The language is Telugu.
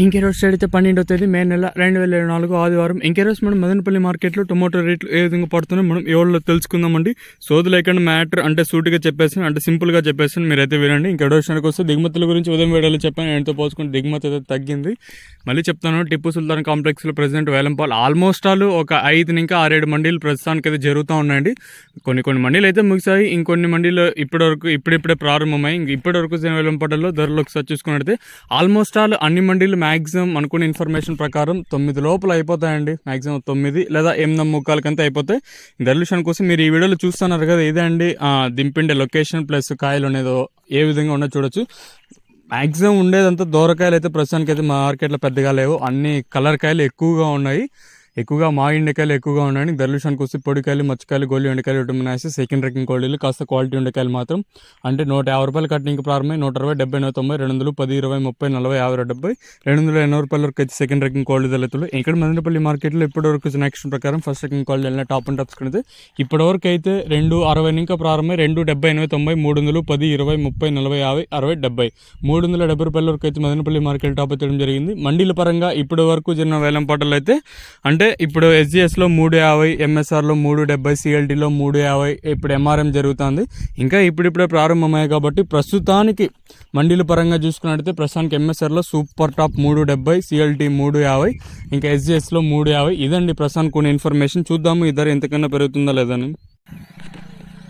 ఇంకే రోజు అయితే 12వ తేదీ మే నెల 2024 ఆదివారం. ఇంకే రోజు మనం మదనపల్లి మార్కెట్లో టొమాటో రేట్లు ఏ విధంగా పడుతున్నాయి మనం ఎవరిలో తెలుసుకుందామండి. సోది లేకుండా మ్యాటర్ అంటే సూటిగా చెప్పేసాను, అంటే సింపుల్గా చెప్పేసాను, మీరైతే వినండి. ఇంకెడో విషయానికి వస్తే దిగుమతుల గురించి ఉదయం వీడియోలో చెప్పాను. ఎంతో పోల్చుకుంటే దిగుమతి అయితే తగ్గింది. మళ్ళీ చెప్తాను, టిప్పు సుల్తాన్ కాంప్లెక్స్లో ప్రెసిడెంట్ వేలంపాలు ఆల్మోస్ట్ ఆల్ ఒక 5 నుంచి 6-7 మండీలు ప్రస్తుతానికి అయితే జరుగుతూ ఉన్నాయండి. కొన్ని మండీలు అయితే ముగిసాయి, ఇంకొన్ని మండీలు ఇప్పుడిప్పుడే ప్రారంభమై ఇప్పటివరకు వేలంపాటల్లో ధరలు ఒకసారి చూసుకున్నట్లయితే ఆల్మోస్ట్ ఆల్ అన్ని మండీలు మ్యాక్సిమం అనుకున్న ఇన్ఫర్మేషన్ ప్రకారం 9 లోపల అయిపోతాయండి. మ్యాక్సిమం 9 లేదా 8:45 అయిపోతాయి. ధరల కోసం మీరు ఈ వీడియోలో చూస్తున్నారు కదా, ఇదే అండి దింపిండే లొకేషన్ ప్లస్ కాయలు అనేదో ఏ విధంగా ఉన్నో చూడొచ్చు. మ్యాక్సిమం ఉండేదంతా దూరకాయలు అయితే ప్రస్తుతానికి అయితే మార్కెట్లో పెద్దగా లేవు. అన్ని కలర్ కాయలు ఎక్కువగా ఉన్నాయి. ఎక్కువగా మా ఎండకాయలు ఎక్కువగా ఉన్నాయి. ధరలుషానికి వస్తే పొడికాయలు, మచ్చకాయలు, గోలి ఎండకాయలు విటమిన్ సెకండ్ రేకింగ్ క్వాలిటీలు కాస్త క్వాలిటీ ఎండకాయలు మాత్రం అంటే 150 రూపాయలు కట్టింగ్ ప్రారంభమై 160, 70, 90, 200, 10, 20, 30, 40, 50, 70, 280 రూపాయల వరకు అయితే సెకండ్ రేకింగ్ క్వాలిటీ ధరలు. ఇక్కడ మదనపల్లి మార్కెట్లో ఇప్పటివరకు నెక్స్ట్ ప్రకారం ఫస్ట్ రేకింగ్ క్వాలిటీ వెళ్ళిన టాప్ అండ్ టాప్స్ కింద ఇప్పటివరకు అయితే 260 ఇంకా ప్రారంభమై 270, 80, 90, 300, 10, 20, 30, 40, 50, 60, 70, 370 రూపాయల వరకు అయితే మదనపల్లి మార్కెట్ టాప్ చేయడం జరిగింది. మండీల పరంగా ఇప్పటి వరకు జరిగిన వేలంపాటలు అయితే అంటే ఇప్పుడు ఎస్జిఎస్లో 350, ఎంఎస్ఆర్లో 370, సిఎల్టీలో 350, ఇప్పుడు ఎంఆర్ఎం జరుగుతుంది. ఇంకా ఇప్పుడిప్పుడే ప్రారంభమయ్యాయి కాబట్టి ప్రస్తుతానికి మండీల పరంగా చూసుకున్నట్టయితే ప్రస్తుతానికి ఎంఎస్ఆర్లో సూపర్ టాప్ 370, సిఎల్టీ 350, ఇంకా ఎస్జిఎస్లో 350. ఇదండి ప్రస్తుతానికి కొన్ని ఇన్ఫర్మేషన్. చూద్దాము ఈ ధర ఎంతకన్నా పెరుగుతుందా లేదని.